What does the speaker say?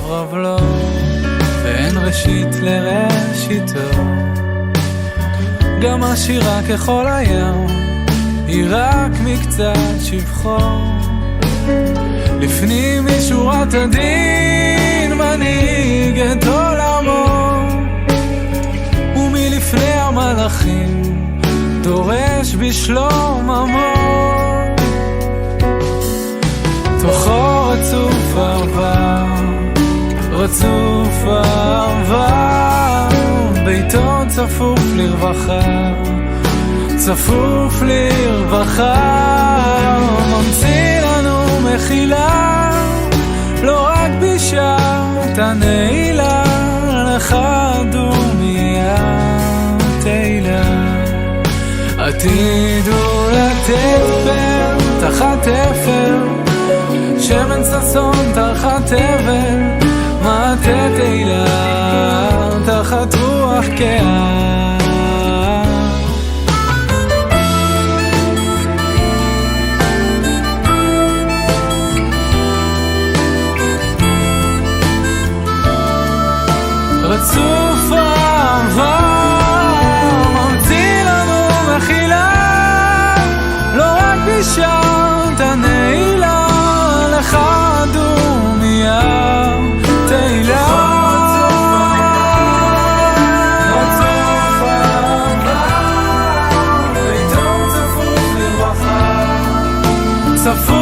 רברב לו, ואין ראשית לראשיתו. גם השירה ככל הים, היא רק מקצת שבחו. לפנים משורת הדין מנהיג את עולמו, ומלפני המלאכים דורש בשלום עמו. תוכו רצוף אהבה, רצוף אהבה, ביתו צפוף לרווחה, צפוף לרווחה. ממציא לנו מחילה, לא רק בשעת הנעילה, לך דומיה תהילה. עתידו לתת פר תחת אפר, שמן ששון תחת תבל, מטה תהילה תחת רוח קאה. רצוף אהבה, ממציא לנו מחילה, לא רק בשעת הנעילה, לך דומיה תהילה. רצוף אהבה, ביתו צפוף לרווחה, צפוף